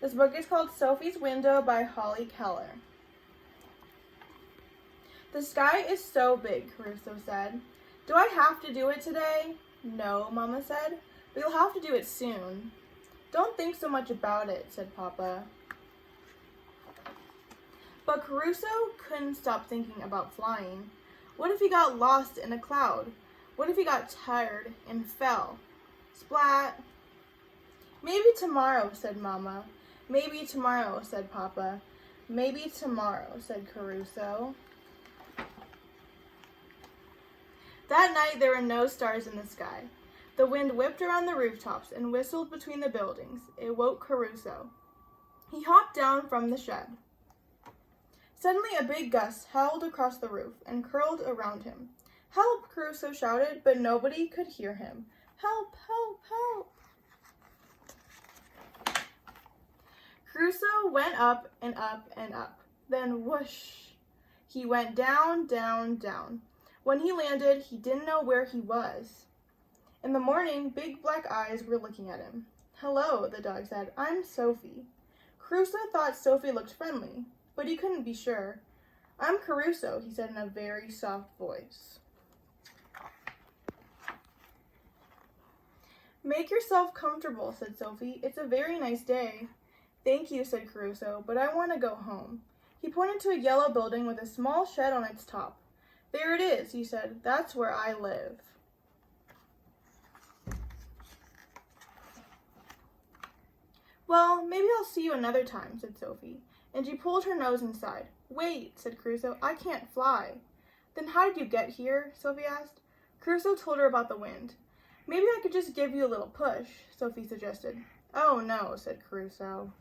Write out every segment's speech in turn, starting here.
This book is called Sophie's Window by Holly Keller. The sky is so big, Crusoe said. Do I have to do it today? No, Mama said, but you'll have to do it soon. Don't think so much about it, said Papa. But Crusoe couldn't stop thinking about flying. What if he got lost in a cloud? What if he got tired and fell? Splat! Maybe tomorrow, said Mama. Maybe tomorrow, said Papa. Maybe tomorrow, said Crusoe. That night there were no stars in the sky. The wind whipped around the rooftops and whistled between the buildings. It woke Crusoe. He hopped down from the shed. Suddenly a big gust howled across the roof and curled around him. Help, Crusoe shouted, but nobody could hear him. Help, help, help. Crusoe went up and up and up. Then whoosh, he went down, down, down. When he landed, he didn't know where he was. In the morning, big black eyes were looking at him. Hello, the dog said. I'm Sophie. Crusoe thought Sophie looked friendly, but he couldn't be sure. I'm Crusoe, he said in a very soft voice. Make yourself comfortable, said Sophie. It's a very nice day. Thank you, said Crusoe, but I want to go home. He pointed to a yellow building with a small shed on its top. There it is, he said. That's where I live. Well, maybe I'll see you another time, said Sophie, and she pulled her nose inside. Wait, said Crusoe, I can't fly. Then how did you get here? Sophie asked. Crusoe told her about the wind. Maybe I could just give you a little push, Sophie suggested. Oh no, said Crusoe.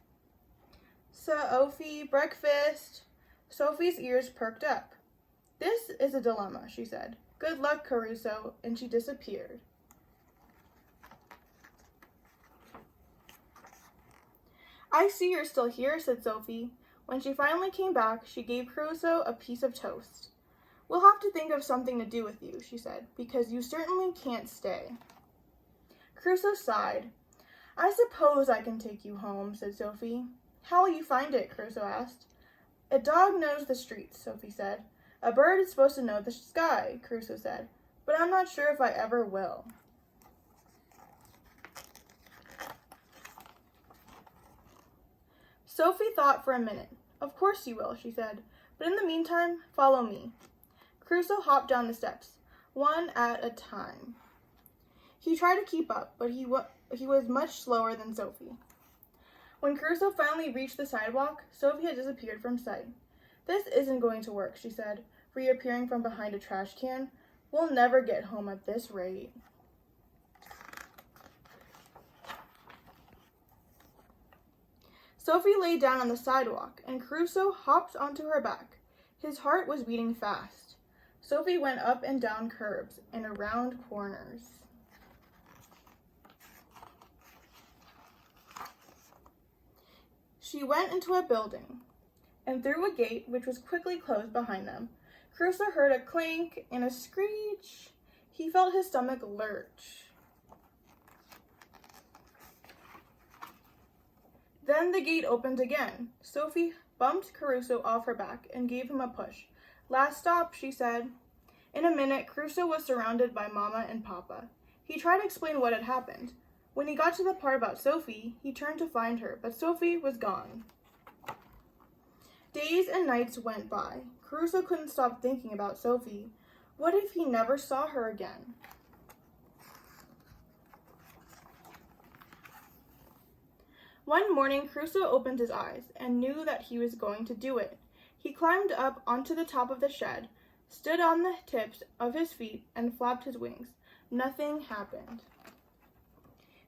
Sophie, breakfast. Sophie's ears perked up. This is a dilemma, she said. Good luck, Crusoe, and she disappeared. I see you're still here, said Sophie. When she finally came back, she gave Crusoe a piece of toast. We'll have to think of something to do with you, she said, because you certainly can't stay. Crusoe sighed. I suppose I can take you home, said Sophie. How will you find it? Crusoe asked. A dog knows the streets, Sophie said. A bird is supposed to know the sky, Crusoe said, but I'm not sure if I ever will. Sophie thought for a minute. Of course you will, she said, but in the meantime, follow me. Crusoe hopped down the steps, one at a time. He tried to keep up, but he was much slower than Sophie. When Crusoe finally reached the sidewalk, Sophie had disappeared from sight. This isn't going to work, she said, reappearing from behind a trash can. We'll never get home at this rate. Sophie lay down on the sidewalk, and Crusoe hopped onto her back. His heart was beating fast. Sophie went up and down curbs and around corners. She went into a building and through a gate which was quickly closed behind them. Crusoe heard a clink and a screech. He felt his stomach lurch. Then the gate opened again. Sophie bumped Crusoe off her back and gave him a push. Last stop, she said. In a minute, Crusoe was surrounded by Mama and Papa. He tried to explain what had happened. When he got to the part about Sophie, he turned to find her, but Sophie was gone. Days and nights went by. Crusoe couldn't stop thinking about Sophie. What if he never saw her again? One morning, Crusoe opened his eyes and knew that he was going to do it. He climbed up onto the top of the shed, stood on the tips of his feet, and flapped his wings. Nothing happened.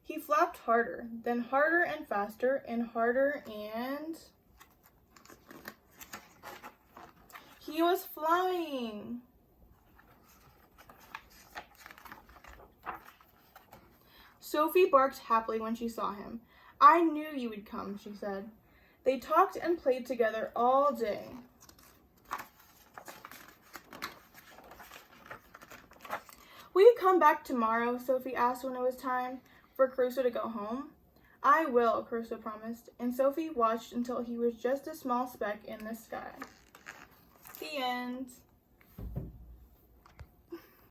He flapped harder, then harder and faster, and harder, and he was flying. Sophie barked happily when she saw him. I knew you would come, she said. They talked and played together all day. Will you come back tomorrow? Sophie asked when it was time for Crusoe to go home. I will, Crusoe promised, and Sophie watched until he was just a small speck in the sky. The end.